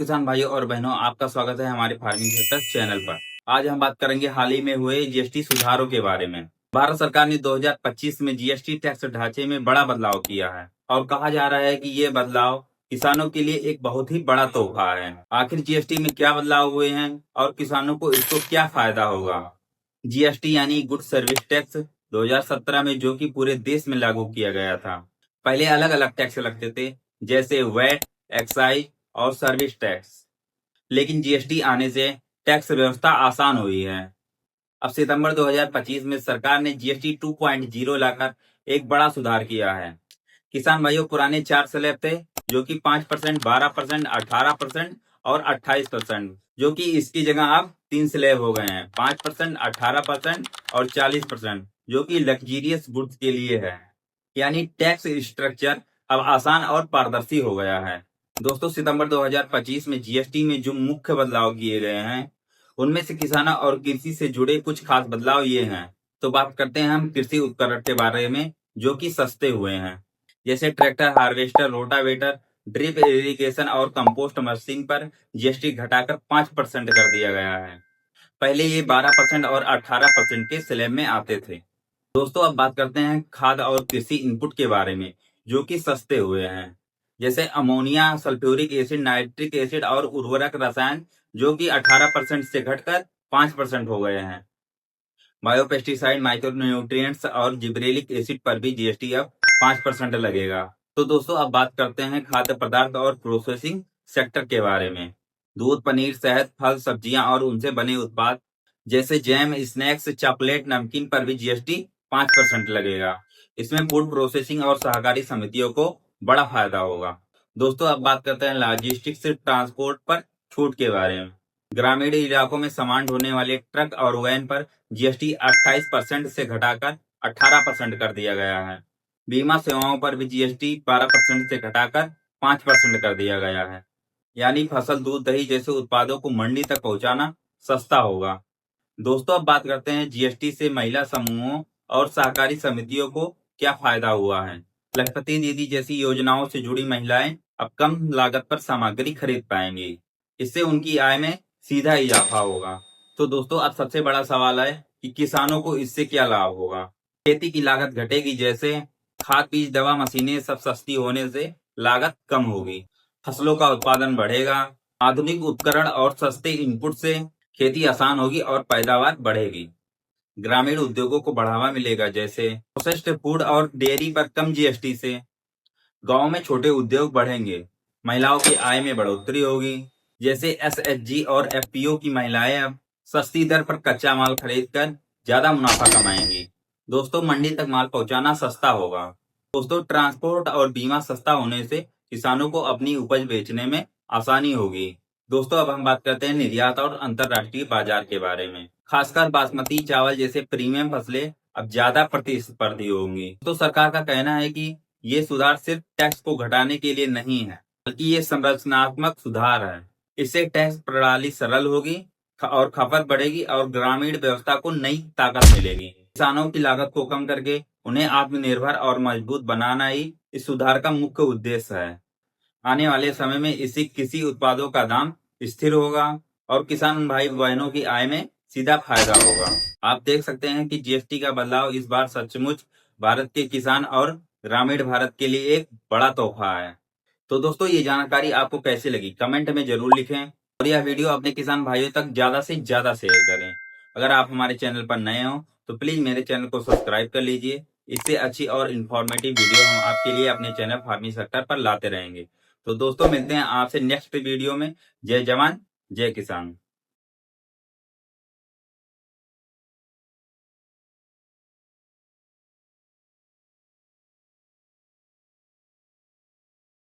किसान भाइयों और बहनों, आपका स्वागत है हमारे फार्मिंग सेक्टर चैनल पर। आज हम बात करेंगे हाल ही में हुए जीएसटी सुधारों के बारे में। भारत सरकार ने 2025 में जीएसटी टैक्स ढांचे में बड़ा बदलाव किया है और कहा जा रहा है कि ये बदलाव किसानों के लिए एक बहुत ही बड़ा तोहफा है। आखिर जीएसटी में क्या बदलाव हुए हैं और किसानों को इसको क्या फायदा होगा? जीएसटी यानी गुड सर्विस टैक्स 2017 में जो कि पूरे देश में लागू किया गया था। पहले अलग अलग टैक्स लगते थे, जैसे वैट, एक्साइज और सर्विस टैक्स। लेकिन जीएसटी आने से टैक्स व्यवस्था आसान हुई है। अब सितंबर 2025 में सरकार ने जीएसटी 2.0 लाकर एक बड़ा सुधार किया है। किसान भाइयों, पुराने 4 स्लैब थे, जो कि 5%, 12%, 18% और 28%, जो कि इसकी जगह अब 3 स्लैब हो गए हैं, 5%, 18% और 40%, जो कि लग्जरियस गुड्स के लिए है। यानी टैक्स स्ट्रक्चर अब आसान और पारदर्शी हो गया है। दोस्तों, सितंबर 2025 में जीएसटी में जो मुख्य बदलाव किए गए हैं, उनमें से किसानों और कृषि से जुड़े कुछ खास बदलाव ये हैं। तो बात करते हैं हम कृषि उपकरण के बारे में, जो कि सस्ते हुए हैं। जैसे tractor, harvester, rotavator, drip irrigation और कंपोस्ट मशीन पर जीएसटी घटाकर 5% कर दिया गया है। पहले ये 12% और 18% के स्लैब में आते थे। दोस्तों, अब बात करते हैं खाद और कृषि इनपुट के बारे में, जो कि सस्ते हुए हैं। जैसे ammonia, sulphuric acid, nitric acid और उर्वरक रसायन, जो कि 18% से घटकर 5% हो गए हैं। बायोपेस्टिसाइड, माइक्रोन्यूट्रिएंट्स और जिब्रेलिक एसिड पर भी जीएसटी अब 5% लगेगा। तो दोस्तों, अब बात करते हैं खाद्य पदार्थ और प्रोसेसिंग सेक्टर के बारे में। दूध, पनीर, शहद, फल, सब्जियां और उनसे बने उत्पाद जैसे जैम, स्नैक्स, चॉकलेट, नमकीन पर भी जीएसटी 5% लगेगा। इसमें फूड प्रोसेसिंग और सहकारी समितियों को बड़ा फायदा होगा। दोस्तों, अब बात करते हैं लॉजिस्टिक्स ट्रांसपोर्ट पर छूट के बारे में। ग्रामीण इलाकों में सामान ढोने वाले ट्रक और वैन पर जीएसटी 28% से घटाकर 18% कर दिया गया है। बीमा सेवाओं पर भी जीएसटी 12% से घटाकर 5% कर दिया गया है। यानी फसल, दूध, दही जैसे उत्पादों को मंडी तक पहुंचाना सस्ता होगा। दोस्तों, अब बात करते हैं जीएसटी से महिला समूहों और सहकारी समितियों को क्या फायदा हुआ है। लखपति दीदी जैसी योजनाओं से जुड़ी महिलाएं अब कम लागत पर सामग्री खरीद पाएंगी। इससे उनकी आय में सीधा इजाफा होगा। तो दोस्तों, अब सबसे बड़ा सवाल है कि किसानों को इससे क्या लाभ होगा। खेती की लागत घटेगी, जैसे खाद, बीज, दवा, मशीनें सब सस्ती होने से लागत कम होगी। फसलों का उत्पादन बढ़ेगा। आधुनिक उपकरण और सस्ते इनपुट से खेती आसान होगी और पैदावार बढ़ेगी। ग्रामीण उद्योगों को बढ़ावा मिलेगा, जैसे प्रोसेस्ड फूड और डेयरी पर कम जीएसटी से गांव में छोटे उद्योग बढ़ेंगे। महिलाओं की आय में बढ़ोतरी होगी, जैसे एसएचजी और एफपीओ की महिलाएं अब सस्ती दर पर कच्चा माल खरीदकर ज्यादा मुनाफा कमाएंगी। दोस्तों, मंडी तक माल पहुंचाना सस्ता होगा। दोस्तों, ट्रांसपोर्ट और बीमा सस्ता होने से किसानों को अपनी उपज बेचने में आसानी होगी। दोस्तों, अब हम बात करते हैं निर्यात और अंतर्राष्ट्रीय बाजार के बारे में। खासकर बासमती चावल जैसे प्रीमियम फसलें अब ज्यादा प्रतिस्पर्धी होंगी। तो सरकार का कहना है कि ये सुधार सिर्फ टैक्स को घटाने के लिए नहीं है, बल्कि ये संरचनात्मक सुधार है। इससे टैक्स प्रणाली सरल होगी और खपत बढ़ेगी और ग्रामीण व्यवस्था को नई ताकत मिलेगी। किसानों की लागत को कम करके उन्हें आत्मनिर्भर और मजबूत बनाना ही इस सुधार का मुख्य उद्देश्य है। आने वाले समय में इसी कृषि उत्पादों का दाम स्थिर होगा और किसान भाई बहनों की आय में सीधा फायदा होगा। आप देख सकते हैं कि जीएसटी का बदलाव इस बार सचमुच भारत के किसान और ग्रामीण भारत के लिए एक बड़ा तोहफा है। तो दोस्तों, ये जानकारी आपको कैसी लगी कमेंट में जरूर लिखें और यह वीडियो अपने किसान भाइयों तक ज्यादा से ज्यादा शेयर करें। अगर आप हमारे चैनल पर नए हो तो प्लीज मेरे चैनल को सब्सक्राइब कर लीजिए। इससे अच्छी और इन्फॉर्मेटिव वीडियो हम आपके लिए अपने चैनल फार्मिंग सेक्टर पर लाते रहेंगे। तो दोस्तों, मिलते हैं आपसे नेक्स्ट वीडियो में। जय जवान, जय किसान।